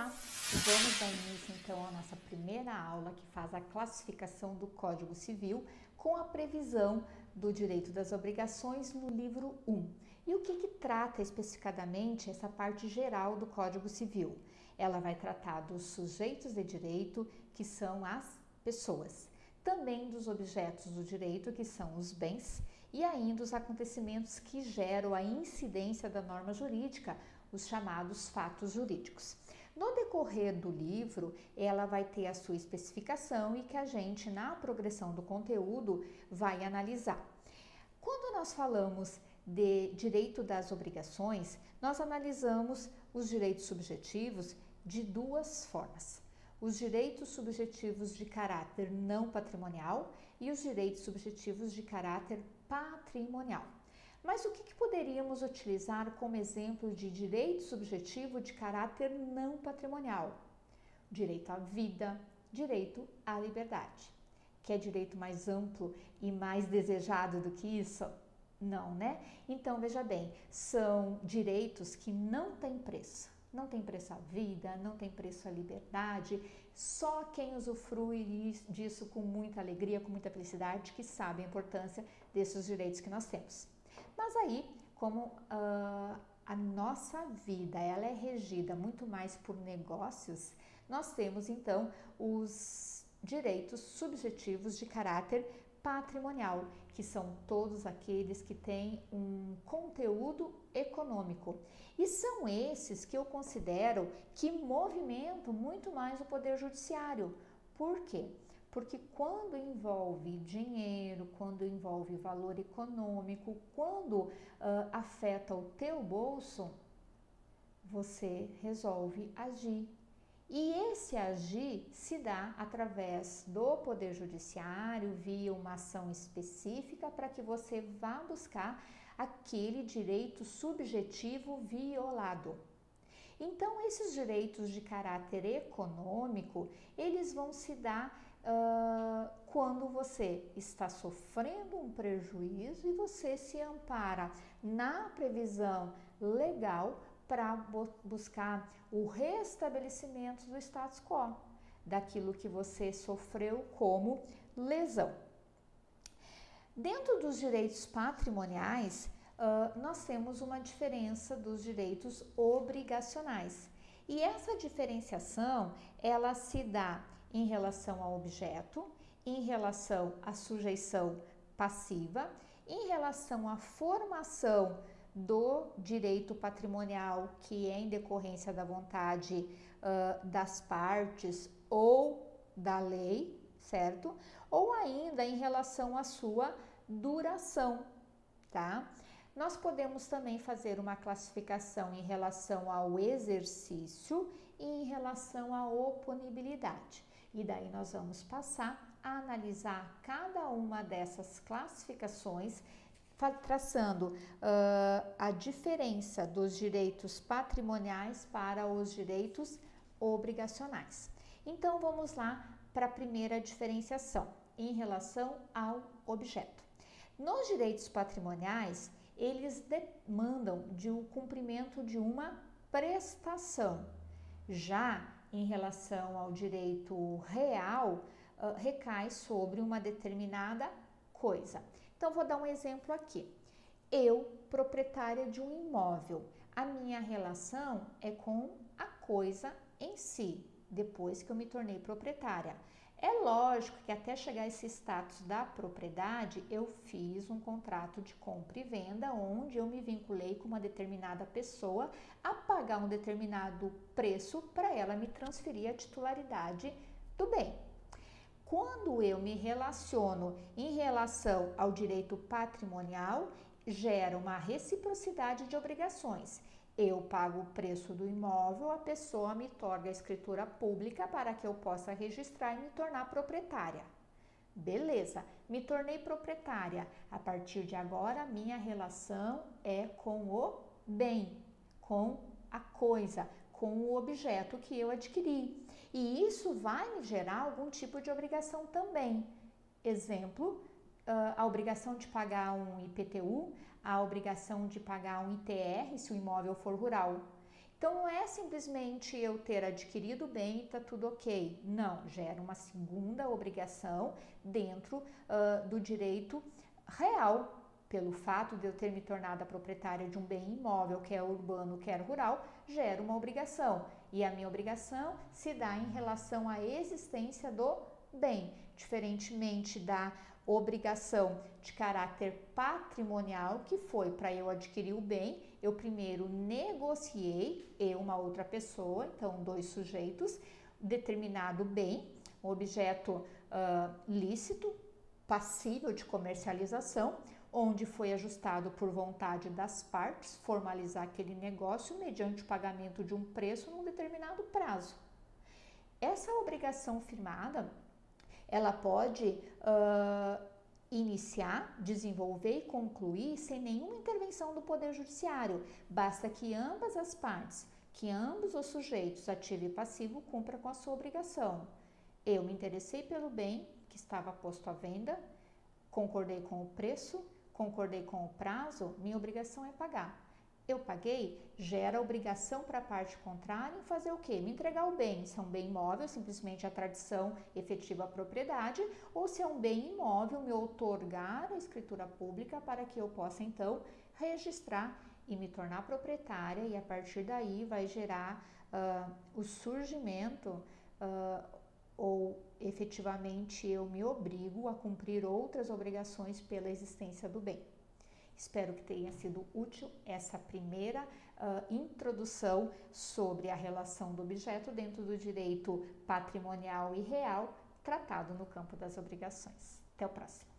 Vamos dar início então à nossa primeira aula que faz a classificação do Código Civil com a previsão do direito das obrigações no livro 1. E o que trata especificadamente essa parte geral do Código Civil? Ela vai tratar dos sujeitos de direito, que são as pessoas, também dos objetos do direito, que são os bens, e ainda os acontecimentos que geram a incidência da norma jurídica, os chamados fatos jurídicos. No decorrer do livro, ela vai ter a sua especificação e que a gente, na progressão do conteúdo, vai analisar. Quando nós falamos de direito das obrigações, nós analisamos os direitos subjetivos de duas formas. Os direitos subjetivos de caráter não patrimonial e os direitos subjetivos de caráter patrimonial. Mas o que poderíamos utilizar como exemplo de direito subjetivo de caráter não patrimonial? Direito à vida, direito à liberdade. Quer direito mais amplo e mais desejado do que isso? Não, né? Então, veja bem, são direitos que não têm preço. Não tem preço a vida, não tem preço a liberdade, só quem usufrui disso com muita alegria, com muita felicidade, que sabe a importância desses direitos que nós temos. Mas aí, como a nossa vida ela é regida muito mais por negócios, nós temos então os direitos subjetivos de caráter patrimonial, que são todos aqueles que têm um conteúdo econômico. E são esses que eu considero que movimentam muito mais o poder judiciário. Por quê? Porque quando envolve dinheiro, quando envolve valor econômico, quando afeta o teu bolso, você resolve agir. E esse agir se dá através do Poder Judiciário, via uma ação específica para que você vá buscar aquele direito subjetivo violado. Então, esses direitos de caráter econômico, eles vão se dar quando você está sofrendo um prejuízo e você se ampara na previsão legal para buscar o restabelecimento do status quo, daquilo que você sofreu como lesão. Dentro dos direitos patrimoniais, nós temos uma diferença dos direitos obrigacionais. E essa diferenciação, ela se dá em relação ao objeto, em relação à sujeição passiva, em relação à formação do direito patrimonial, que é em decorrência da vontade das partes ou da lei, certo? Ou ainda em relação à sua duração, tá? Nós podemos também fazer uma classificação em relação ao exercício e em relação à oponibilidade. E daí nós vamos passar a analisar cada uma dessas classificações, traçando a diferença dos direitos patrimoniais para os direitos obrigacionais. Então, vamos lá para a primeira diferenciação, em relação ao objeto. Nos direitos patrimoniais, eles demandam o cumprimento de uma prestação. Já em relação ao direito real, recai sobre uma determinada coisa. Então, vou dar um exemplo aqui. Eu, proprietária de um imóvel, a minha relação é com a coisa em si, depois que eu me tornei proprietária. É lógico que até chegar a esse status da propriedade, eu fiz um contrato de compra e venda, onde eu me vinculei com uma determinada pessoa a pagar um determinado preço para ela me transferir a titularidade do bem. Quando eu me relaciono em relação ao direito patrimonial, gera uma reciprocidade de obrigações. Eu pago o preço do imóvel, a pessoa me torna a escritura pública para que eu possa registrar e me tornar proprietária. Beleza, me tornei proprietária. A partir de agora, minha relação é com o bem, com a coisa, com o objeto que eu adquiri. E isso vai me gerar algum tipo de obrigação também. Exemplo, a obrigação de pagar um IPTU, a obrigação de pagar um ITR, se o imóvel for rural. Então não é simplesmente eu ter adquirido o bem e está tudo ok. Não, gera uma segunda obrigação dentro do direito real. Pelo fato de eu ter me tornado a proprietária de um bem imóvel, quer urbano, quer rural, gera uma obrigação. E a minha obrigação se dá em relação à existência do bem, diferentemente da obrigação de caráter patrimonial, que foi para eu adquirir o bem, eu primeiro negociei, eu uma outra pessoa, então dois sujeitos, determinado bem, um objeto lícito, passível de comercialização, onde foi ajustado por vontade das partes formalizar aquele negócio mediante o pagamento de um preço num determinado prazo. Essa obrigação firmada, ela pode iniciar, desenvolver e concluir sem nenhuma intervenção do Poder Judiciário. Basta que ambas as partes, que ambos os sujeitos, ativo e passivo, cumpram com a sua obrigação. Eu me interessei pelo bem que estava posto à venda, concordei com o preço, concordei com o prazo, minha obrigação é pagar. Eu paguei, gera obrigação para a parte contrária em fazer o quê? Me entregar o bem, se é um bem imóvel, simplesmente a tradição efetiva à propriedade, ou se é um bem imóvel, me outorgar a escritura pública para que eu possa então registrar e me tornar proprietária, e a partir daí vai gerar o surgimento ou efetivamente eu me obrigo a cumprir outras obrigações pela existência do bem. Espero que tenha sido útil essa primeira introdução sobre a relação do objeto dentro do direito patrimonial e real tratado no campo das obrigações. Até o próximo.